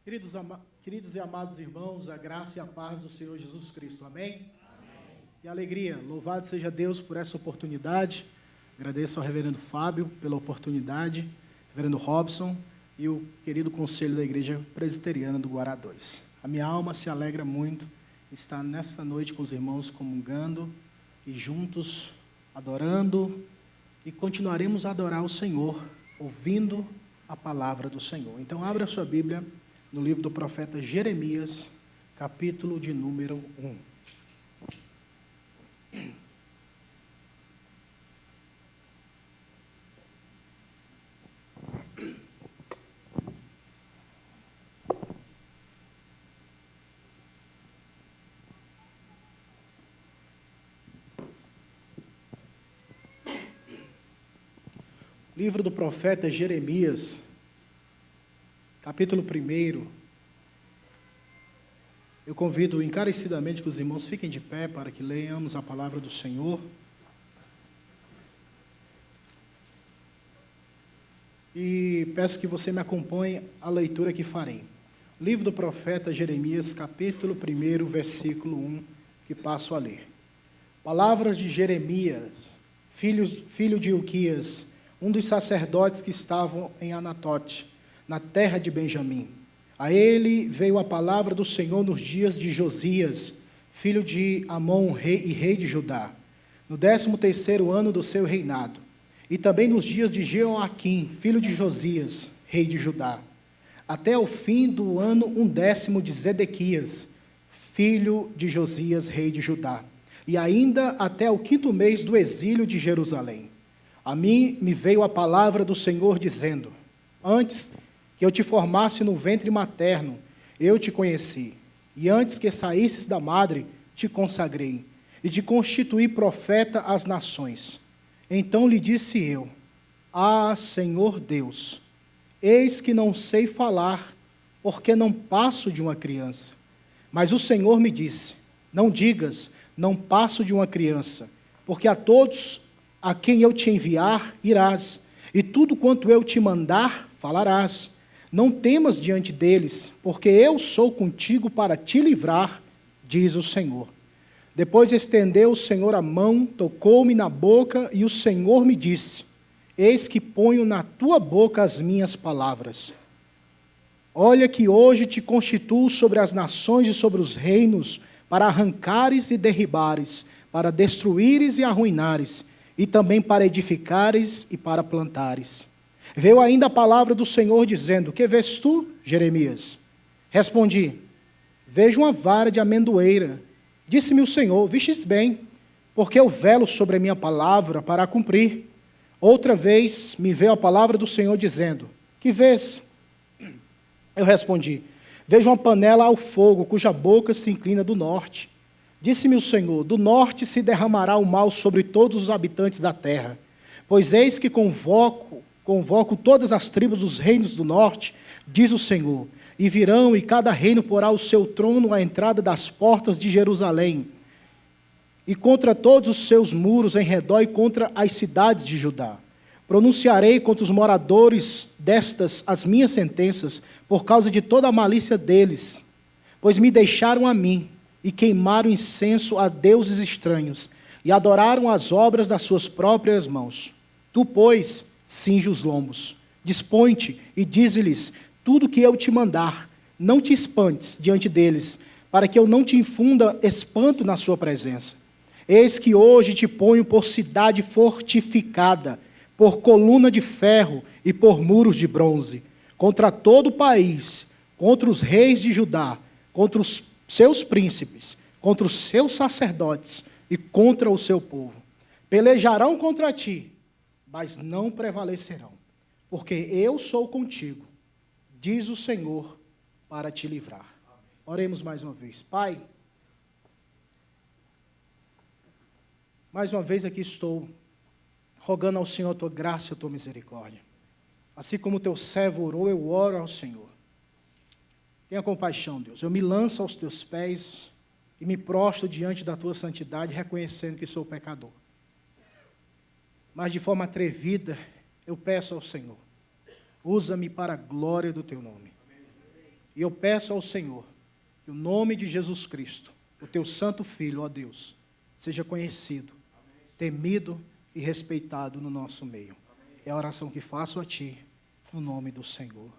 Queridos e amados irmãos, a graça e a paz do Senhor Jesus Cristo. Amém? Amém. E alegria, louvado seja Deus por essa oportunidade. Agradeço ao reverendo Fábio pela oportunidade, reverendo Robson e o querido conselho da Igreja Presbiteriana do Guará 2. A minha alma se alegra muito estar nesta noite com os irmãos comungando e juntos adorando, e continuaremos a adorar o Senhor, ouvindo a palavra do Senhor. Então, abra a sua Bíblia no livro do profeta Jeremias, capítulo de número 1. Livro do profeta Jeremias, capítulo 1. Eu convido encarecidamente que os irmãos fiquem de pé para que leiamos a palavra do Senhor. E peço que você me acompanhe a leitura que farei. Livro do profeta Jeremias, capítulo 1, versículo 1, que passo a ler. Palavras de Jeremias, filho de Ilquias, um dos sacerdotes que estavam em Anatote, na terra de Benjamim. A ele veio a palavra do Senhor nos dias de Josias, filho de Amon, rei de Judá, no 13º ano do seu reinado, e também nos dias de Jeoaquim, filho de Josias, rei de Judá, até o fim do ano 10º de Zedequias, filho de Josias, rei de Judá, e ainda até o 5º mês do exílio de Jerusalém. A mim me veio a palavra do Senhor dizendo: antes que eu te formasse no ventre materno, eu te conheci, e antes que saísses da madre, te consagrei, e te constituí profeta às nações. Então lhe disse eu: ah, Senhor Deus, eis que não sei falar, porque não passo de uma criança. Mas o Senhor me disse: não digas, não passo de uma criança, porque a todos a quem eu te enviar, irás, e tudo quanto eu te mandar, falarás. Não temas diante deles, porque eu sou contigo para te livrar, diz o Senhor. Depois estendeu o Senhor a mão, tocou-me na boca, e o Senhor me disse: eis que ponho na tua boca as minhas palavras. Olha que hoje te constituo sobre as nações e sobre os reinos, para arrancares e derribares, para destruíres e arruinares, e também para edificares e para plantares. Veio ainda a palavra do Senhor dizendo: que vês tu, Jeremias? Respondi: vejo uma vara de amendoeira. Disse-me o Senhor: vistes bem, porque eu velo sobre a minha palavra para a cumprir. Outra vez me veio a palavra do Senhor dizendo: que vês? Eu respondi: vejo uma panela ao fogo, cuja boca se inclina do norte. Disse-me o Senhor: do norte se derramará o mal sobre todos os habitantes da terra. Pois eis que convoco todas as tribos dos reinos do norte, diz o Senhor, e virão, e cada reino porá o seu trono à entrada das portas de Jerusalém, e contra todos os seus muros em redor e contra as cidades de Judá. Pronunciarei contra os moradores destas as minhas sentenças, por causa de toda a malícia deles, pois me deixaram a mim, e queimaram incenso a deuses estranhos, e adoraram as obras das suas próprias mãos. Tu, pois, cinge os lombos, dispõe-te e dize-lhes tudo o que eu te mandar. Não te espantes diante deles, para que eu não te infunda espanto na sua presença. Eis que hoje te ponho por cidade fortificada, por coluna de ferro e por muros de bronze, contra todo o país, contra os reis de Judá, contra os seus príncipes, contra os seus sacerdotes e contra o seu povo. Pelejarão contra ti, mas não prevalecerão, porque eu sou contigo, diz o Senhor, para te livrar. Oremos mais uma vez. Pai, mais uma vez aqui estou, rogando ao Senhor a tua graça e a tua misericórdia. Assim como o teu servo orou, eu oro ao Senhor. Tenha compaixão, Deus. Eu me lanço aos teus pés e me prostro diante da tua santidade, reconhecendo que sou pecador. Mas de forma atrevida, eu peço ao Senhor: usa-me para a glória do teu nome. E eu peço ao Senhor que o nome de Jesus Cristo, o teu santo Filho, ó Deus, seja conhecido, temido e respeitado no nosso meio. É a oração que faço a Ti, no nome do Senhor.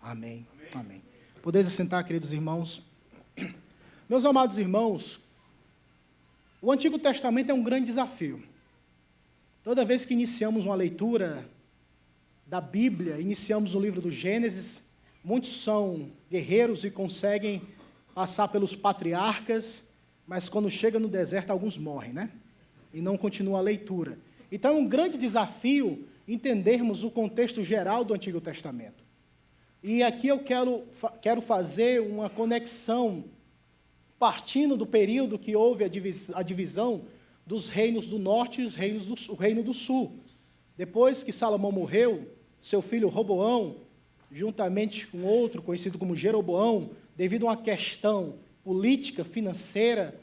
Amém. Amém. Podeis assentar, queridos irmãos. Meus amados irmãos, o Antigo Testamento é um grande desafio. Toda vez que iniciamos uma leitura da Bíblia, iniciamos o livro do Gênesis, muitos são guerreiros e conseguem passar pelos patriarcas, mas quando chega no deserto, alguns morrem, né? E não continua a leitura. Então, é um grande desafio entendermos o contexto geral do Antigo Testamento. E aqui eu quero fazer uma conexão, partindo do período que houve a divisão dos reinos do norte e o reino do sul. Depois que Salomão morreu, seu filho Roboão, juntamente com outro conhecido como Jeroboão, devido a uma questão política, financeira,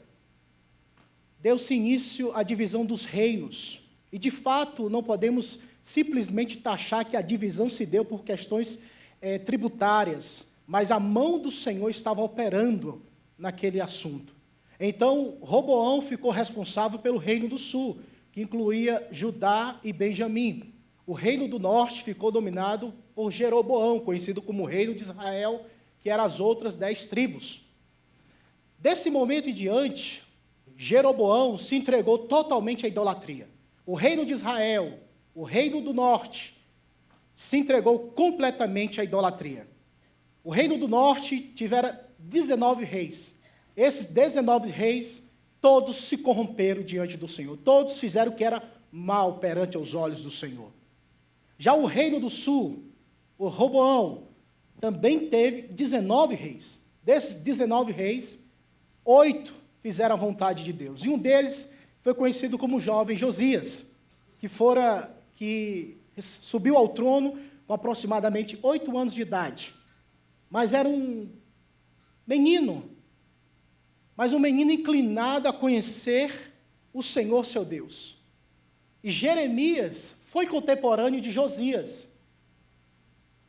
deu-se início à divisão dos reinos. E, de fato, não podemos simplesmente taxar que a divisão se deu por questões tributárias, mas a mão do Senhor estava operando naquele assunto. Então, Roboão ficou responsável pelo reino do sul, que incluía Judá e Benjamim. O reino do norte ficou dominado por Jeroboão, conhecido como reino de Israel, que eram as outras 10 tribos. Desse momento em diante, Jeroboão se entregou totalmente à idolatria. O reino de Israel, o reino do norte, se entregou completamente à idolatria. O reino do norte tivera 19 reis. Esses 19 reis, todos se corromperam diante do Senhor. Todos fizeram o que era mal perante os olhos do Senhor. Já o reino do sul, o Roboão, também teve 19 reis. Desses 19 reis, 8 fizeram a vontade de Deus. E um deles foi conhecido como o jovem Josias, que subiu ao trono com aproximadamente 8 anos de idade. Mas era um menino, mas um menino inclinado a conhecer o Senhor, seu Deus. E Jeremias foi contemporâneo de Josias.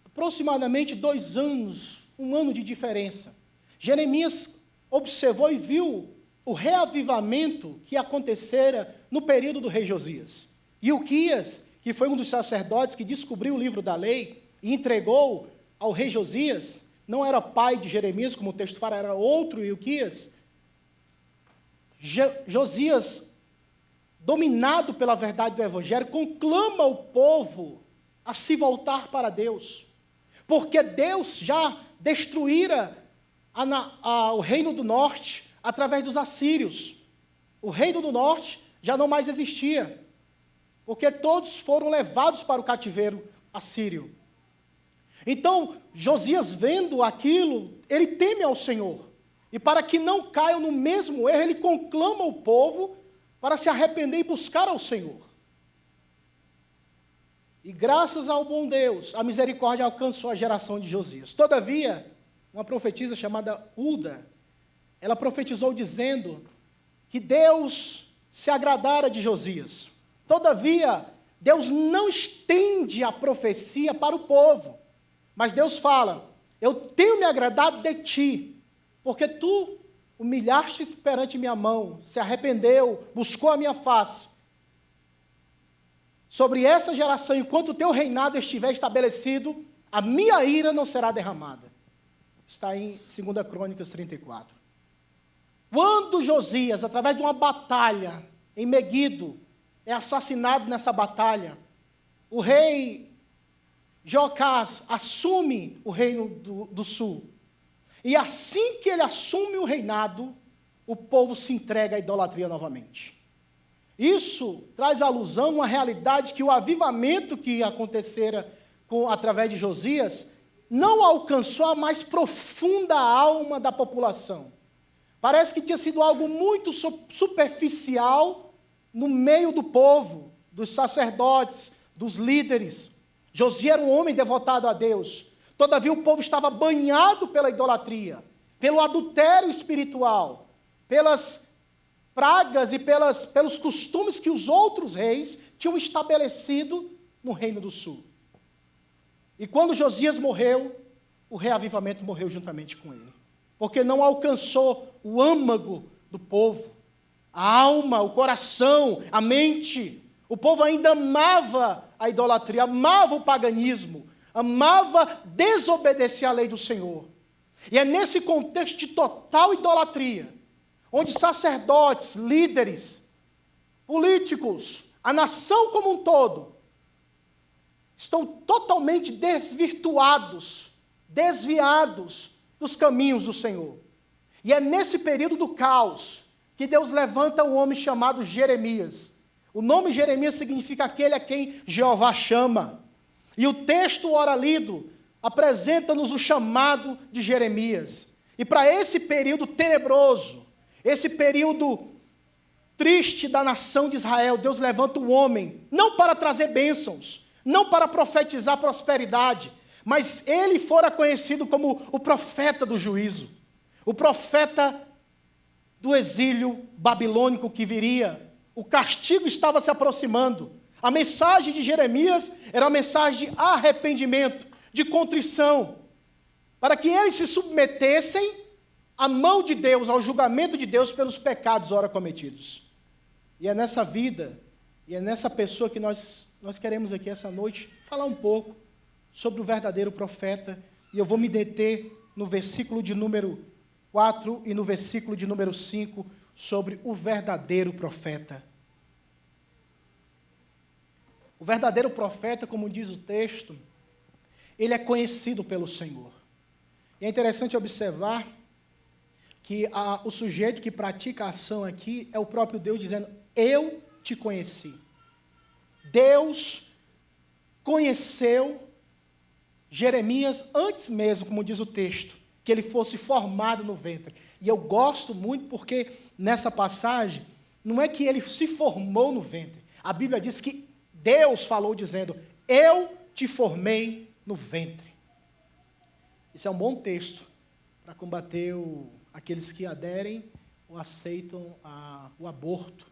Aproximadamente 2 anos, 1 ano de diferença. Jeremias observou e viu o reavivamento que acontecera no período do rei Josias. E Ilquias, que foi um dos sacerdotes que descobriu o livro da lei e entregou ao rei Josias, não era pai de Jeremias, como o texto fala, era outro Ilquias. Josias, dominado pela verdade do Evangelho, conclama o povo a se voltar para Deus, porque Deus já destruíra o reino do norte através dos assírios. O reino do norte já não mais existia, porque todos foram levados para o cativeiro assírio. Então, Josias, vendo aquilo, ele teme ao Senhor. E para que não caiam no mesmo erro, ele conclama o povo para se arrepender e buscar ao Senhor. E graças ao bom Deus, a misericórdia alcançou a geração de Josias. Todavia, uma profetisa chamada Uda, ela profetizou dizendo que Deus se agradara de Josias. Todavia, Deus não estende a profecia para o povo, mas Deus fala: eu tenho me agradado de ti, porque tu humilhaste perante minha mão, se arrependeu, buscou a minha face. Sobre essa geração, enquanto o teu reinado estiver estabelecido, a minha ira não será derramada. Está em 2 Crônicas 34. Quando Josias, através de uma batalha em Meguido, é assassinado nessa batalha, o rei Jeoacás assume o reino do sul. E assim que ele assume o reinado, o povo se entrega à idolatria novamente. Isso traz alusão a uma realidade que o avivamento que acontecera através de Josias não alcançou a mais profunda alma da população. Parece que tinha sido algo muito superficial no meio do povo, dos sacerdotes, dos líderes. Josias era um homem devotado a Deus. Todavia o povo estava banhado pela idolatria, pelo adultério espiritual, pelas pragas e pelos costumes que os outros reis tinham estabelecido no reino do sul. E quando Josias morreu, o reavivamento morreu juntamente com ele. Porque não alcançou o âmago do povo, a alma, o coração, a mente. O povo ainda amava a idolatria, amava o paganismo, amava desobedecer à lei do Senhor. E é nesse contexto de total idolatria, onde sacerdotes, líderes, políticos, a nação como um todo, estão totalmente desvirtuados, desviados dos caminhos do Senhor. E é nesse período do caos que Deus levanta um homem chamado Jeremias. O nome Jeremias significa aquele a quem Jeová chama. E o texto ora lido apresenta-nos o chamado de Jeremias. E para esse período tenebroso, esse período triste da nação de Israel, Deus levanta um homem, não para trazer bênçãos, não para profetizar prosperidade, mas ele fora conhecido como o profeta do juízo, o profeta do exílio babilônico que viria. O castigo estava se aproximando. A mensagem de Jeremias era uma mensagem de arrependimento, de contrição, para que eles se submetessem à mão de Deus, ao julgamento de Deus pelos pecados ora cometidos. E é nessa vida, e é nessa pessoa que nós queremos aqui essa noite falar um pouco sobre o verdadeiro profeta, e eu vou me deter no versículo de número 4 e no versículo de número 5, sobre o verdadeiro profeta. O verdadeiro profeta, como diz o texto, ele é conhecido pelo Senhor. E é interessante observar que o sujeito que pratica a ação aqui é o próprio Deus dizendo, eu te conheci. Deus conheceu Jeremias antes mesmo, como diz o texto, que ele fosse formado no ventre. E eu gosto muito porque nessa passagem, não é que ele se formou no ventre. A Bíblia diz que Deus falou dizendo, eu te formei no ventre. Isso é um bom texto para combater aqueles que aderem ou aceitam o aborto.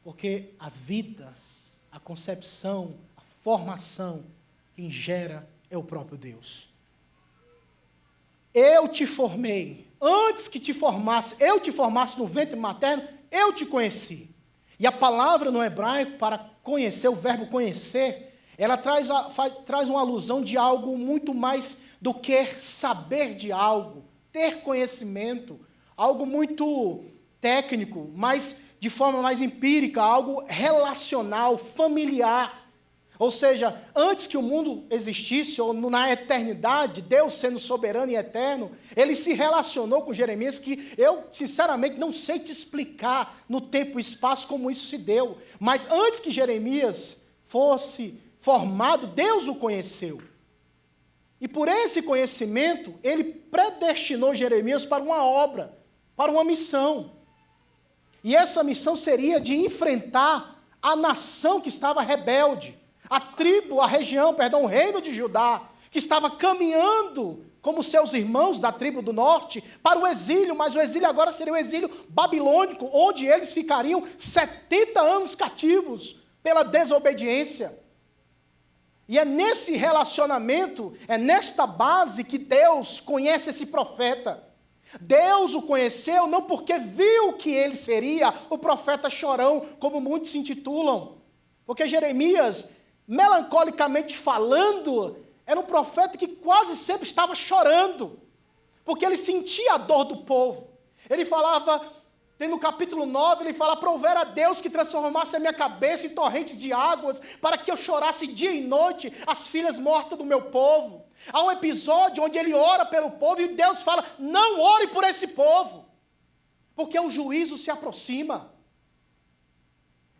Porque a vida, a concepção, a formação, quem gera é o próprio Deus. Eu te formei, antes que te formasse, eu te formasse no ventre materno, eu te conheci. E a palavra no hebraico para conhecer, o verbo conhecer, ela traz uma alusão de algo muito mais do que saber de algo, ter conhecimento, algo muito técnico, mas de forma mais empírica, algo relacional, familiar. Ou seja, antes que o mundo existisse, ou na eternidade, Deus sendo soberano e eterno, ele se relacionou com Jeremias, que eu, sinceramente, não sei te explicar no tempo e espaço como isso se deu. Mas antes que Jeremias fosse formado, Deus o conheceu. E por esse conhecimento, ele predestinou Jeremias para uma obra, para uma missão. E essa missão seria de enfrentar a nação que estava rebelde, o reino de Judá, que estava caminhando como seus irmãos da tribo do norte para o exílio, mas o exílio agora seria o exílio babilônico, onde eles ficariam 70 anos cativos pela desobediência. E é nesse relacionamento, é nesta base que Deus conhece esse profeta. Deus o conheceu não porque viu que ele seria o profeta chorão, como muitos se intitulam, porque Jeremias, melancolicamente falando, era um profeta que quase sempre estava chorando, porque ele sentia a dor do povo. Ele falava, no capítulo 9, ele fala, prover a Deus que transformasse a minha cabeça em torrentes de águas, para que eu chorasse dia e noite as filhas mortas do meu povo. Há um episódio onde ele ora pelo povo e Deus fala, não ore por esse povo, porque o juízo se aproxima.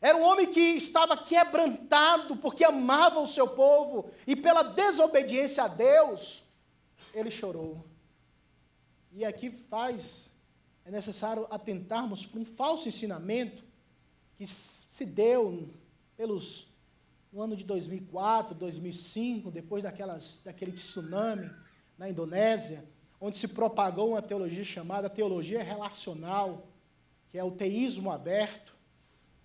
Era um homem que estava quebrantado, porque amava o seu povo, e pela desobediência a Deus, ele chorou. E aqui é necessário atentarmos para um falso ensinamento que se deu no ano de 2004, 2005, depois daquele tsunami na Indonésia, onde se propagou uma teologia chamada teologia relacional, que é o teísmo aberto,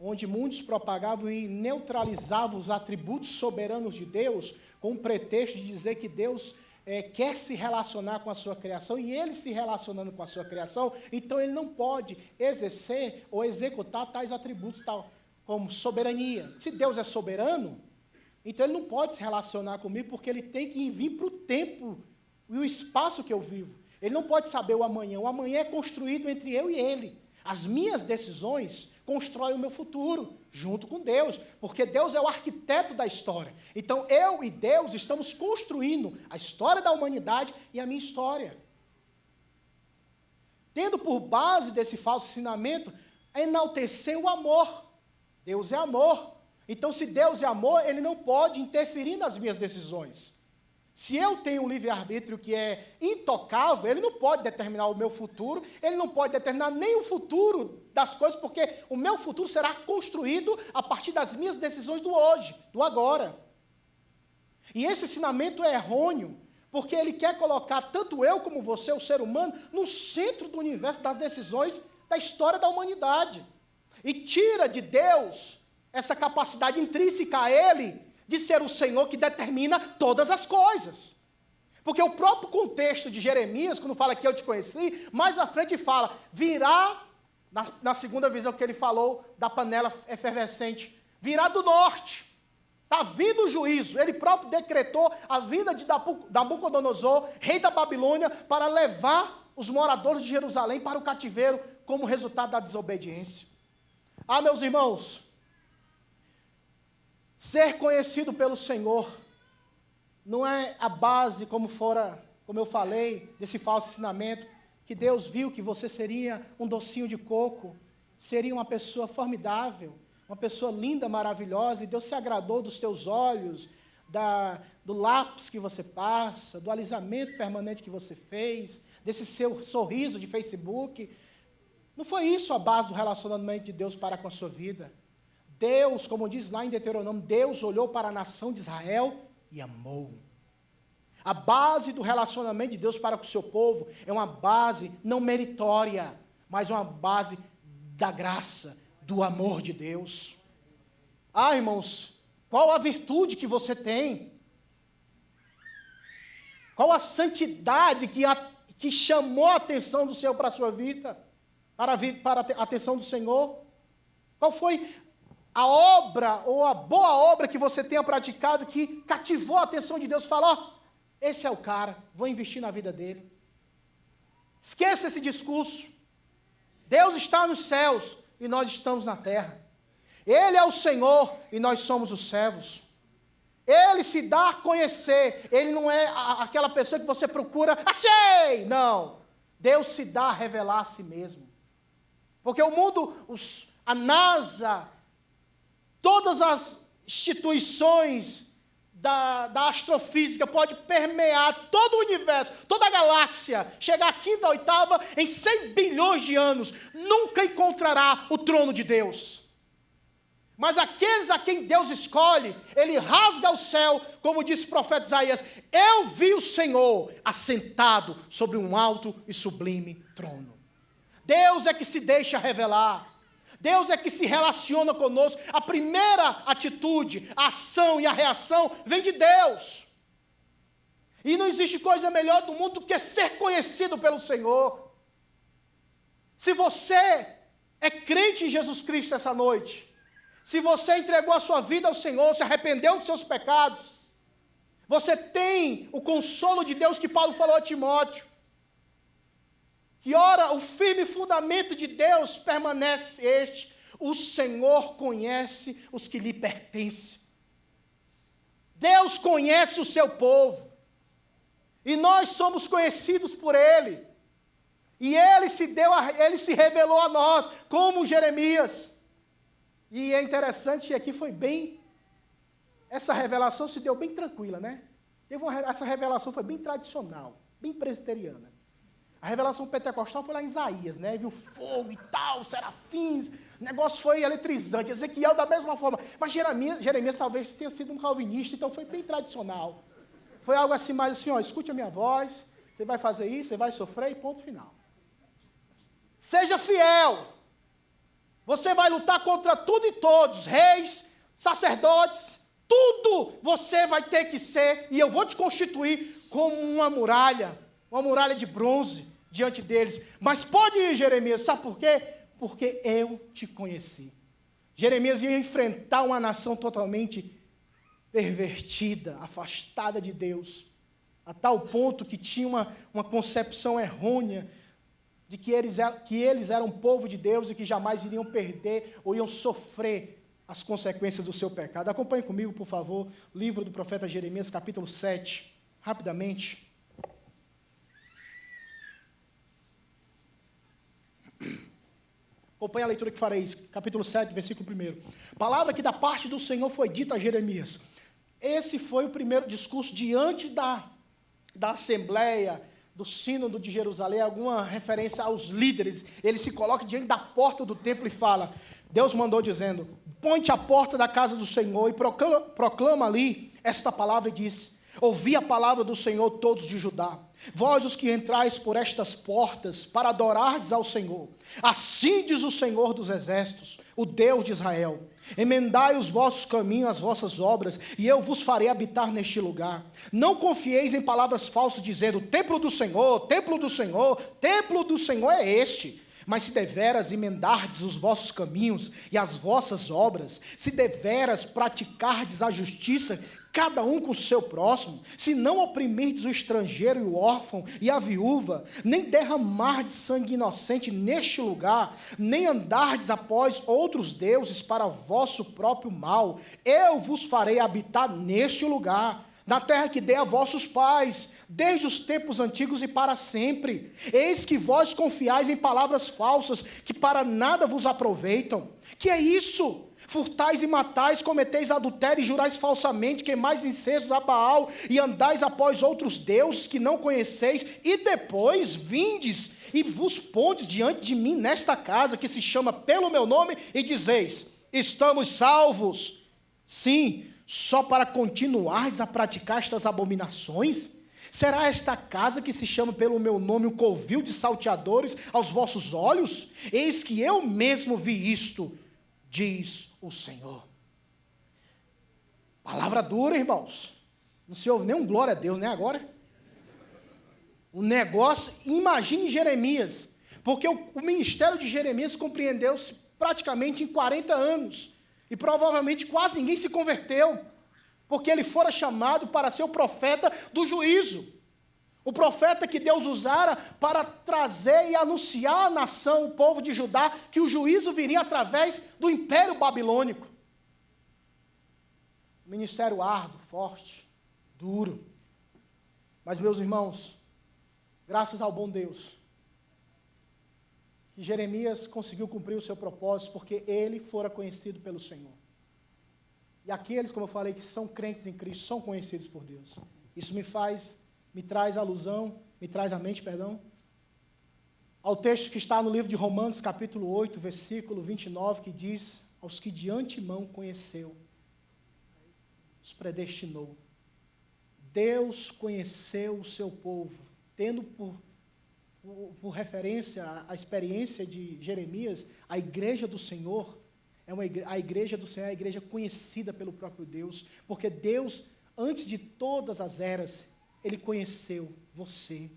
onde muitos propagavam e neutralizavam os atributos soberanos de Deus, com o pretexto de dizer que Deus quer se relacionar com a sua criação, e ele se relacionando com a sua criação, então ele não pode exercer ou executar tais atributos, como soberania. Se Deus é soberano, então ele não pode se relacionar comigo, porque ele tem que vir para o tempo e o espaço que eu vivo. Ele não pode saber o amanhã é construído entre eu e ele. As minhas decisões constroem o meu futuro, junto com Deus, porque Deus é o arquiteto da história. Então, eu e Deus estamos construindo a história da humanidade e a minha história. Tendo por base desse falso ensinamento, enaltecer o amor. Deus é amor. Então, se Deus é amor, ele não pode interferir nas minhas decisões. Se eu tenho um livre-arbítrio que é intocável, ele não pode determinar o meu futuro, ele não pode determinar nem o futuro das coisas, porque o meu futuro será construído a partir das minhas decisões do hoje, do agora. E esse ensinamento é errôneo, porque ele quer colocar tanto eu como você, o ser humano, no centro do universo das decisões da história da humanidade. E tira de Deus essa capacidade intrínseca a ele de ser o Senhor que determina todas as coisas. Porque o próprio contexto de Jeremias, quando fala que eu te conheci, mais à frente fala, virá, na segunda visão que ele falou da panela efervescente, virá do norte, está vindo o juízo. Ele próprio decretou a vinda de Nabucodonosor, rei da Babilônia, para levar os moradores de Jerusalém para o cativeiro, como resultado da desobediência. Ah, meus irmãos, ser conhecido pelo Senhor não é a base, como eu falei, desse falso ensinamento, que Deus viu que você seria um docinho de coco, seria uma pessoa formidável, uma pessoa linda, maravilhosa, e Deus se agradou dos teus olhos, do lápis que você passa, do alisamento permanente que você fez, desse seu sorriso de Facebook. Não foi isso a base do relacionamento de Deus para com a sua vida. Deus, como diz lá em Deuteronômio, Deus olhou para a nação de Israel e amou. A base do relacionamento de Deus para com o seu povo é uma base não meritória, mas uma base da graça, do amor de Deus. Ah, irmãos, qual a virtude que você tem? Qual a santidade que chamou a atenção do Senhor para a sua vida? Para a atenção do Senhor? Qual foi a obra, ou a boa obra que você tenha praticado, que cativou a atenção de Deus? Fala, ó, esse é o cara, vou investir na vida dele. Esqueça esse discurso. Deus está nos céus e nós estamos na terra. Ele é o Senhor e nós somos os servos. Ele se dá a conhecer, ele não é aquela pessoa que você procura, achei! Não, Deus se dá a revelar a si mesmo. Porque o mundo, a NASA, todas as instituições da astrofísica pode permear todo o universo, toda a galáxia, chegar à quinta, oitava, em 100 bilhões de anos, nunca encontrará o trono de Deus. Mas aqueles a quem Deus escolhe, ele rasga o céu, como disse o profeta Isaías, eu vi o Senhor assentado sobre um alto e sublime trono. Deus é que se deixa revelar. Deus é que se relaciona conosco. A primeira atitude, a ação e a reação vem de Deus. E não existe coisa melhor do mundo do que ser conhecido pelo Senhor. Se você é crente em Jesus Cristo essa noite, se você entregou a sua vida ao Senhor, se arrependeu dos seus pecados, você tem o consolo de Deus que Paulo falou a Timóteo. Que ora, o firme fundamento de Deus permanece este: o Senhor conhece os que lhe pertencem. Deus conhece o seu povo. E nós somos conhecidos por Ele. E Ele se revelou a nós, como Jeremias. E é interessante que aqui essa revelação se deu bem tranquila, né? Essa revelação foi bem tradicional, bem presbiteriana. A revelação pentecostal foi lá em Isaías, né? Viu fogo e tal, serafins, o negócio foi eletrizante. Ezequiel da mesma forma. Mas Jeremias talvez tenha sido um calvinista, então foi bem tradicional. Foi algo assim, mais assim, ó, escute a minha voz, você vai fazer isso, você vai sofrer e ponto final. Seja fiel. Você vai lutar contra tudo e todos, reis, sacerdotes, tudo você vai ter que ser, e eu vou te constituir como uma muralha de bronze diante deles. Mas pode ir, Jeremias, sabe por quê? Porque eu te conheci. Jeremias ia enfrentar uma nação totalmente pervertida, afastada de Deus, a tal ponto que tinha uma concepção errônea de que eles eram povo de Deus e que jamais iriam perder ou iam sofrer as consequências do seu pecado. Acompanhe comigo, por favor, o livro do profeta Jeremias, capítulo 7, rapidamente. Acompanhe a leitura que farei, capítulo 7, versículo 1. Palavra que da parte do Senhor foi dita a Jeremias. Esse foi o primeiro discurso diante da Assembleia, do Sínodo de Jerusalém, alguma referência aos líderes. Ele se coloca diante da porta do templo e fala, Deus mandou dizendo, põe-te à porta da casa do Senhor e proclama ali esta palavra e diz, ouvi a palavra do Senhor todos de Judá, vós os que entrais por estas portas para adorardes ao Senhor, assim diz o Senhor dos exércitos, o Deus de Israel, emendai os vossos caminhos, as vossas obras, e eu vos farei habitar neste lugar. Não confieis em palavras falsas, dizendo, templo do Senhor, templo do Senhor, templo do Senhor é este. Mas se deveras emendardes os vossos caminhos e as vossas obras, se deveras praticardes a justiça, cada um com o seu próximo, se não oprimirdes o estrangeiro e o órfão e a viúva, nem derramardes sangue inocente neste lugar, nem andardes após outros deuses para vosso próprio mal, eu vos farei habitar neste lugar, na terra que dei a vossos pais, desde os tempos antigos e para sempre. Eis que vós confiais em palavras falsas, que para nada vos aproveitam. Que é isso? Furtais e matais, cometeis adultério e jurais falsamente, queimais incensos a Baal e andais após outros deuses que não conheceis, e depois vindes e vos pondes diante de mim nesta casa que se chama pelo meu nome e dizeis, estamos salvos. Sim, só para continuardes a praticar estas abominações? Será esta casa que se chama pelo meu nome um covil de salteadores aos vossos olhos? Eis que eu mesmo vi isto, diz o Senhor. Palavra dura, irmãos. Não se ouve nem um glória a Deus, né, agora? O negócio, imagine Jeremias, porque o ministério de Jeremias compreendeu-se praticamente em 40 anos, e provavelmente quase ninguém se converteu, porque ele fora chamado para ser o profeta do juízo, o profeta que Deus usara para trazer e anunciar à nação, o povo de Judá, que o juízo viria através do império babilônico. Ministério árduo, forte, duro. Mas, meus irmãos, graças ao bom Deus, que Jeremias conseguiu cumprir o seu propósito, porque ele fora conhecido pelo Senhor. E aqueles, como eu falei, que são crentes em Cristo, são conhecidos por Deus. Isso me traz alusão, me traz à mente, ao texto que está no livro de Romanos, capítulo 8, versículo 29, que diz, aos que de antemão conheceu, os predestinou. Deus conheceu o seu povo, tendo por referência a experiência de Jeremias, a igreja do Senhor, a igreja do Senhor é a igreja conhecida pelo próprio Deus, porque Deus, antes de todas as eras, Ele conheceu você,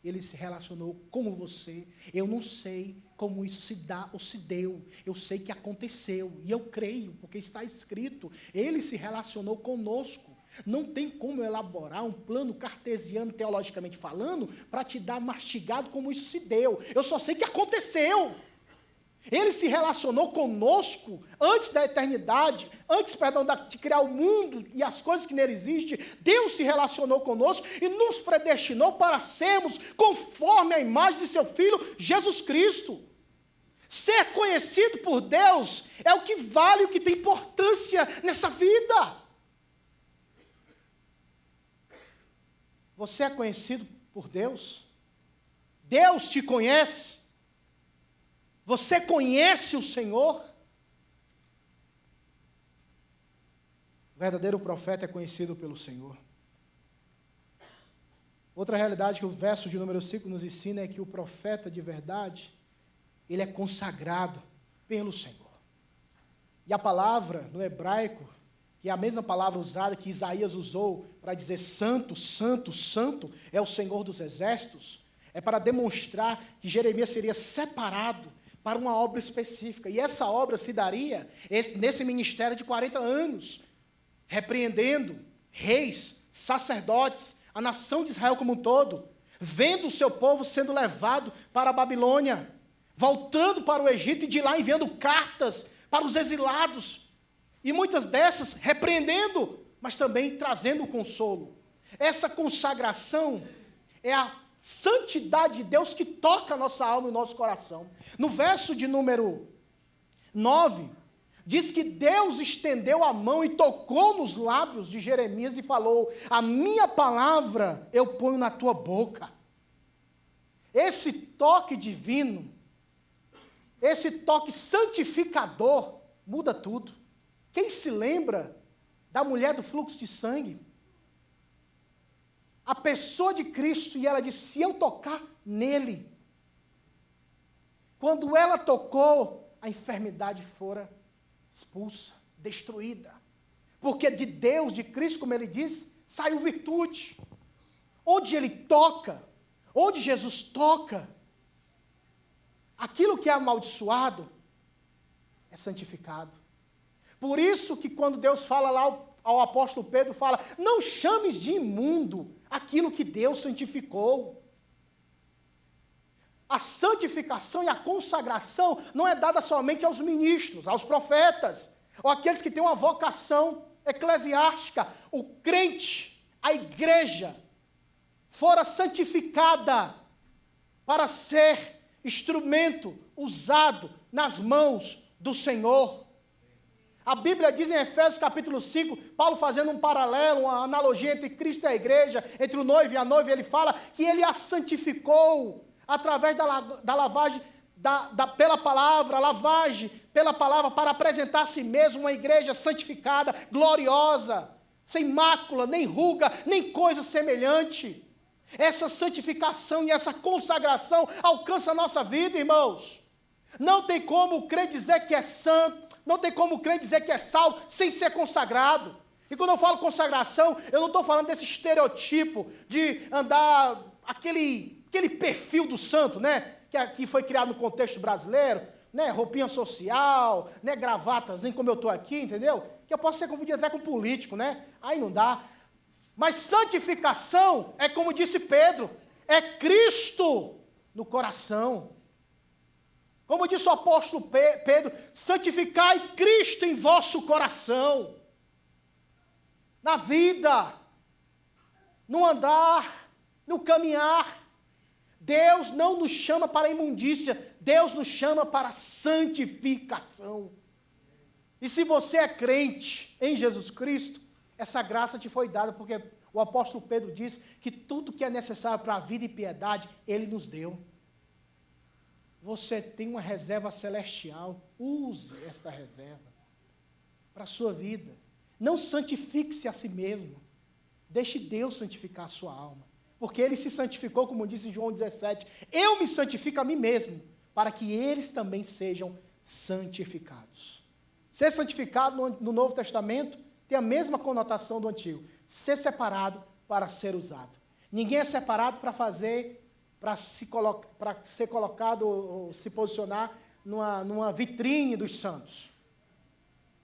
Ele se relacionou com você. Eu não sei como isso se dá ou se deu, eu sei que aconteceu, e eu creio, porque está escrito, Ele se relacionou conosco. Não tem como elaborar um plano cartesiano, teologicamente falando, para te dar mastigado como isso se deu. Eu só sei que aconteceu. Ele se relacionou conosco antes da eternidade, de criar o mundo e as coisas que nele existem. Deus se relacionou conosco e nos predestinou para sermos conforme a imagem de seu Filho, Jesus Cristo. Ser conhecido por Deus é o que vale, o que tem importância nessa vida. Você é conhecido por Deus? Deus te conhece? Você conhece o Senhor? O verdadeiro profeta é conhecido pelo Senhor. Outra realidade que o verso de número 5 nos ensina é que o profeta de verdade, ele é consagrado pelo Senhor. E a palavra no hebraico, que é a mesma palavra usada que Isaías usou para dizer santo, santo, santo, é o Senhor dos Exércitos, é para demonstrar que Jeremias seria separado para uma obra específica. E essa obra se daria nesse ministério de 40 anos, repreendendo reis, sacerdotes, a nação de Israel como um todo, vendo o seu povo sendo levado para a Babilônia, voltando para o Egito e de lá enviando cartas para os exilados, e muitas dessas repreendendo, mas também trazendo consolo. Essa consagração é a santidade de Deus que toca a nossa alma e o nosso coração. No verso de número 9, diz que Deus estendeu a mão e tocou nos lábios de Jeremias e falou: a minha palavra eu ponho na tua boca. Esse toque divino, esse toque santificador, muda tudo. Quem se lembra da mulher do fluxo de sangue? A pessoa de Cristo, e ela disse: se eu tocar nele. Quando ela tocou, a enfermidade fora expulsa, destruída. Porque de Deus, de Cristo, como ele disse, saiu virtude. Onde ele toca, onde Jesus toca, aquilo que é amaldiçoado é santificado. Por isso que quando Deus fala lá ao apóstolo Pedro, fala: não chames de imundo aquilo que Deus santificou. A santificação e a consagração não é dada somente aos ministros, aos profetas, ou aqueles que têm uma vocação eclesiástica. O crente, a igreja, fora santificada para ser instrumento usado nas mãos do Senhor. A Bíblia diz em Efésios capítulo 5, Paulo fazendo um paralelo, uma analogia entre Cristo e a igreja, entre o noivo e a noiva, ele fala que ele a santificou através da lavagem, pela palavra, a lavagem pela palavra, para apresentar a si mesmo uma igreja santificada, gloriosa, sem mácula, nem ruga, nem coisa semelhante. Essa santificação e essa consagração alcança a nossa vida, irmãos. Não tem como o crente dizer que é santo, não tem como o crente dizer que é salvo sem ser consagrado. E quando eu falo consagração, eu não estou falando desse estereotipo de andar aquele perfil do santo, né? Que foi criado no contexto brasileiro, né? Roupinha social, né? Gravatazinho como eu estou aqui, entendeu? Que eu posso ser confundido até com político, né? Aí não dá. Mas santificação é como disse Pedro, é Cristo no coração. Como disse o apóstolo Pedro, santificai Cristo em vosso coração. Na vida, no andar, no caminhar. Deus não nos chama para a imundícia, Deus nos chama para a santificação. E se você é crente em Jesus Cristo, essa graça te foi dada, porque o apóstolo Pedro diz que tudo que é necessário para a vida e piedade, Ele nos deu. Você tem uma reserva celestial, use esta reserva para a sua vida. Não santifique-se a si mesmo, deixe Deus santificar a sua alma, porque Ele se santificou, como diz em João 17, eu me santifico a mim mesmo, para que eles também sejam santificados. Ser santificado no Novo Testamento tem a mesma conotação do Antigo, ser separado para ser usado. Ninguém é separado para ser colocado ou se posicionar numa vitrine dos santos.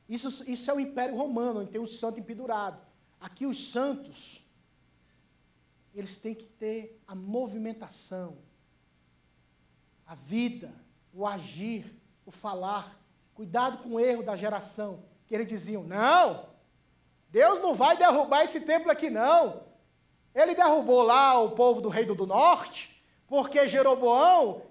Isso é o Império Romano, onde tem o santo empedurado. Aqui os santos, eles têm que ter a movimentação, a vida, o agir, o falar. Cuidado com o erro da geração, que eles diziam: não, Deus não vai derrubar esse templo aqui não. Ele derrubou lá o povo do Reino do Norte, porque Jeroboão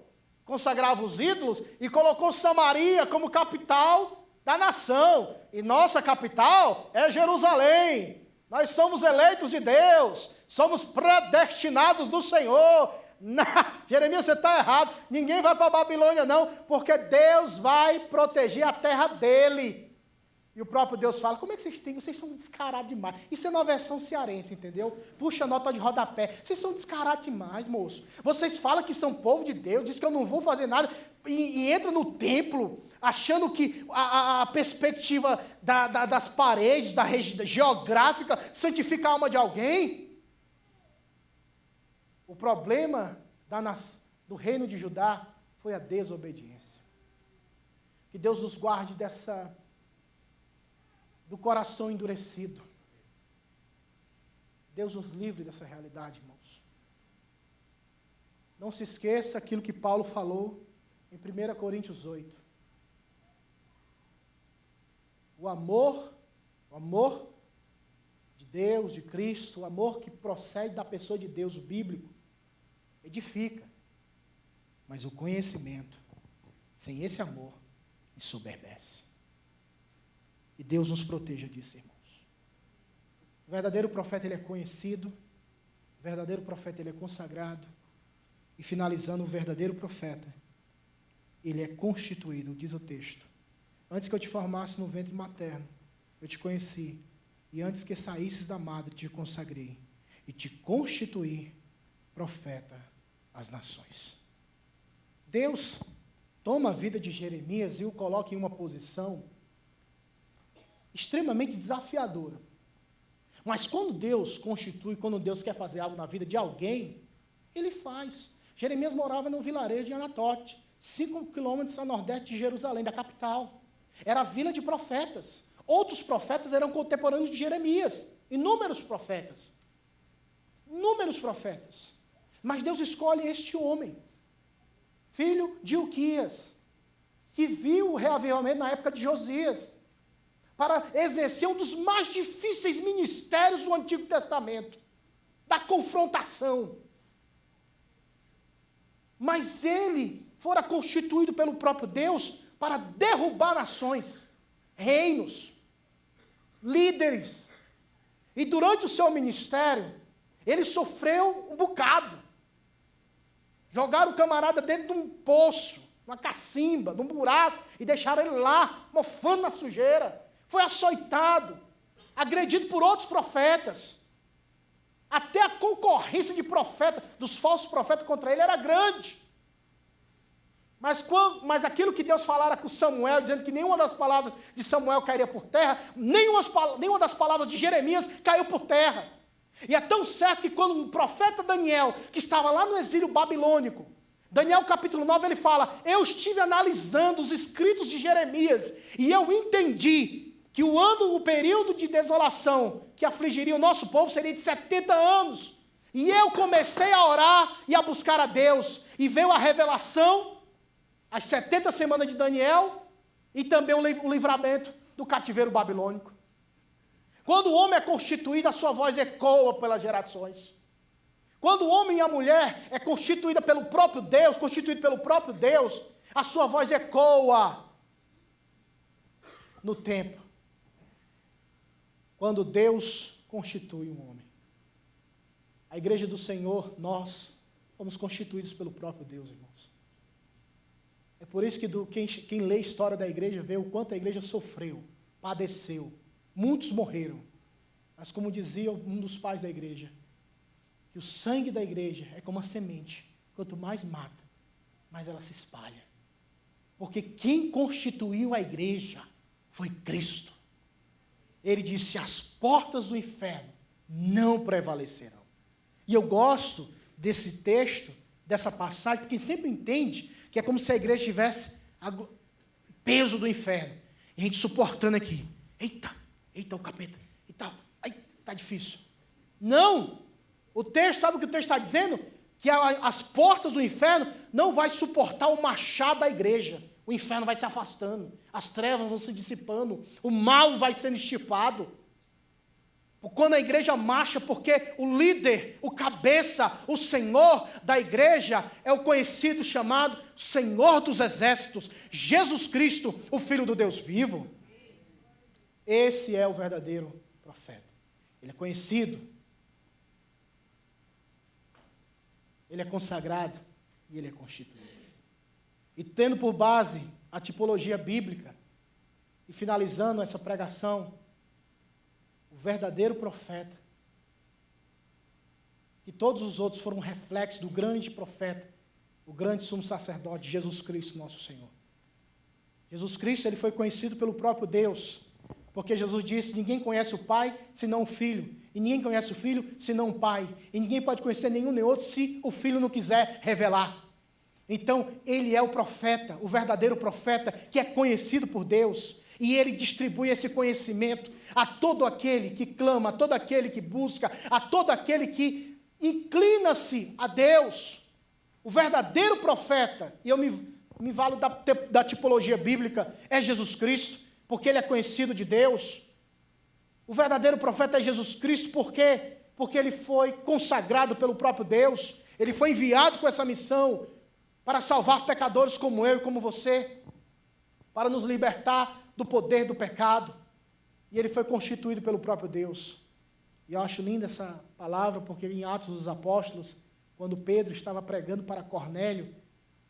consagrava os ídolos e colocou Samaria como capital da nação. E nossa capital é Jerusalém. Nós somos eleitos de Deus, somos predestinados do Senhor. Não, Jeremias, você está errado. Ninguém vai para a Babilônia não, porque Deus vai proteger a terra dele. E o próprio Deus fala, como é que vocês têm? Vocês são descarados demais. Isso é uma versão cearense, entendeu? Puxa a nota de rodapé. Vocês são descarados demais, moço. Vocês falam que são povo de Deus, diz que eu não vou fazer nada, e entra no templo, achando que a perspectiva das paredes, da região geográfica, santifica a alma de alguém. O problema do reino de Judá foi a desobediência. Que Deus nos guarde do coração endurecido. Deus nos livre dessa realidade, irmãos. Não se esqueça aquilo que Paulo falou em 1 Coríntios 8. O amor de Deus, de Cristo, o amor que procede da pessoa de Deus, o bíblico, edifica. Mas o conhecimento, sem esse amor, ensoberbece. E Deus nos proteja disso, irmãos. O verdadeiro profeta, ele é conhecido. O verdadeiro profeta, ele é consagrado. E finalizando, o verdadeiro profeta, ele é constituído, diz o texto. Antes que eu te formasse no ventre materno, eu te conheci. E antes que saísses da madre, te consagrei. E te constituí profeta às nações. Deus toma a vida de Jeremias e o coloca em uma posição extremamente desafiadora. Mas quando Deus constitui, quando Deus quer fazer algo na vida de alguém, Ele faz. Jeremias morava num vilarejo de Anatote, 5 quilômetros a nordeste de Jerusalém, da capital. Era a vila de profetas. Outros profetas eram contemporâneos de Jeremias. Inúmeros profetas. Inúmeros profetas. Mas Deus escolhe este homem, filho de Ilquias, que viu o reavivamento na época de Josias, para exercer um dos mais difíceis ministérios do Antigo Testamento, da confrontação. Mas ele fora constituído pelo próprio Deus para derrubar nações, reinos, líderes. E durante o seu ministério, ele sofreu um bocado. Jogaram o camarada dentro de um poço, uma cacimba, de um buraco, e deixaram ele lá, mofando na sujeira. Foi açoitado, agredido por outros profetas. Até a concorrência de profetas, dos falsos profetas contra ele era grande. Mas aquilo que Deus falara com Samuel, dizendo que nenhuma das palavras de Samuel cairia por terra, nenhuma das palavras de Jeremias caiu por terra. E é tão certo que quando o profeta Daniel, que estava lá no exílio babilônico, Daniel capítulo 9, ele fala, eu estive analisando os escritos de Jeremias, e eu entendi que o período de desolação que afligiria o nosso povo seria de 70 anos. E eu comecei a orar e a buscar a Deus, e veio a revelação, as 70 semanas de Daniel, e também o livramento do cativeiro babilônico. Quando o homem é constituído, a sua voz ecoa pelas gerações. Quando o homem e a mulher é constituído pelo próprio Deus, a sua voz ecoa no tempo. Quando Deus constitui um homem. A igreja do Senhor, nós fomos constituídos pelo próprio Deus, irmãos. É por isso que quem lê a história da igreja vê o quanto a igreja sofreu, padeceu. Muitos morreram. Mas como dizia um dos pais da igreja, que o sangue da igreja é como a semente. Quanto mais mata, mais ela se espalha. Porque quem constituiu a igreja foi Cristo. Ele disse, as portas do inferno não prevalecerão. E eu gosto desse texto, dessa passagem, porque sempre entende que é como se a igreja tivesse o peso do inferno. E a gente suportando aqui. Eita, o capeta. E tal. Ai, tá difícil. Não! O texto, sabe o que o texto está dizendo? Que as portas do inferno não vai suportar o machado da igreja. O inferno vai se afastando. As trevas vão se dissipando. O mal vai sendo estipado. Quando a igreja marcha, porque o líder, o cabeça, o Senhor da igreja é o conhecido chamado Senhor dos Exércitos, Jesus Cristo, o Filho do Deus vivo. Esse é o verdadeiro profeta. Ele é conhecido, ele é consagrado e ele é constituído. E tendo por base a tipologia bíblica, E finalizando essa pregação, o verdadeiro profeta, que todos os outros foram um reflexo do grande profeta, o grande sumo sacerdote, Jesus Cristo, nosso Senhor. Jesus Cristo, ele foi conhecido pelo próprio Deus, porque Jesus disse: ninguém conhece o Pai senão o Filho, e ninguém conhece o Filho senão o Pai, e ninguém pode conhecer nenhum nem outro se o Filho não quiser revelar. Então, ele é o profeta, o verdadeiro profeta, que é conhecido por Deus, e ele distribui esse conhecimento a todo aquele que clama, a todo aquele que busca, a todo aquele que inclina-se a Deus. O verdadeiro profeta, e eu me valo da tipologia bíblica, é Jesus Cristo, porque ele é conhecido de Deus. O verdadeiro profeta é Jesus Cristo, por quê? Porque ele foi consagrado pelo próprio Deus, ele foi enviado com essa missão para salvar pecadores como eu e como você, para nos libertar do poder do pecado, e ele foi constituído pelo próprio Deus. E eu acho linda essa palavra, porque em Atos dos Apóstolos, quando Pedro estava pregando para Cornélio,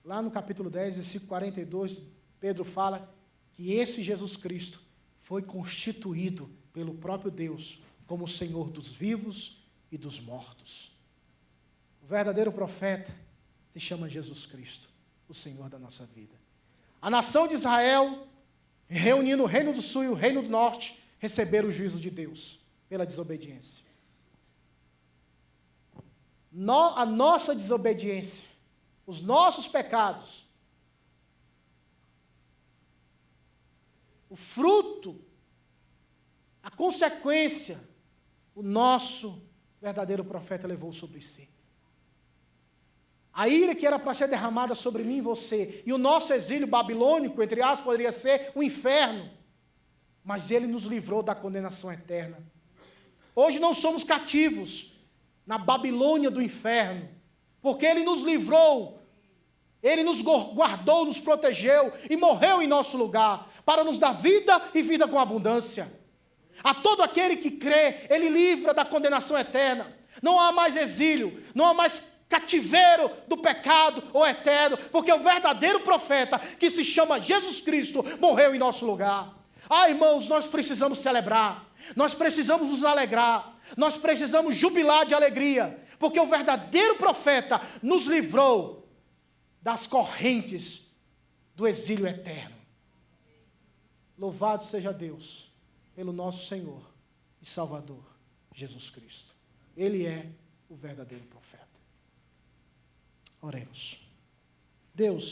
lá no capítulo 10, versículo 42, Pedro fala que esse Jesus Cristo foi constituído pelo próprio Deus como o Senhor dos vivos e dos mortos. O verdadeiro profeta se chama Jesus Cristo, o Senhor da nossa vida. A nação de Israel, reunindo o reino do sul e o reino do norte, receberam o juízo de Deus pela desobediência. A nossa desobediência, os nossos pecados, o fruto, a consequência, o nosso verdadeiro profeta levou sobre si. A ira que era para ser derramada sobre mim e você, e o nosso exílio babilônico, entre aspas, poderia ser o inferno, mas ele nos livrou da condenação eterna. Hoje não somos cativos na Babilônia do inferno, porque ele nos livrou, ele nos guardou, nos protegeu e morreu em nosso lugar, para nos dar vida e vida com abundância. A todo aquele que crê, ele livra da condenação eterna. Não há mais exílio, não há mais cativeiro do pecado ou eterno, porque o verdadeiro profeta, que se chama Jesus Cristo, morreu em nosso lugar. Ah, irmãos, nós precisamos celebrar, nós precisamos nos alegrar, nós precisamos jubilar de alegria, porque o verdadeiro profeta nos livrou das correntes do exílio eterno. Louvado seja Deus pelo nosso Senhor e Salvador, Jesus Cristo. Ele é o verdadeiro profeta. Oremos. Deus,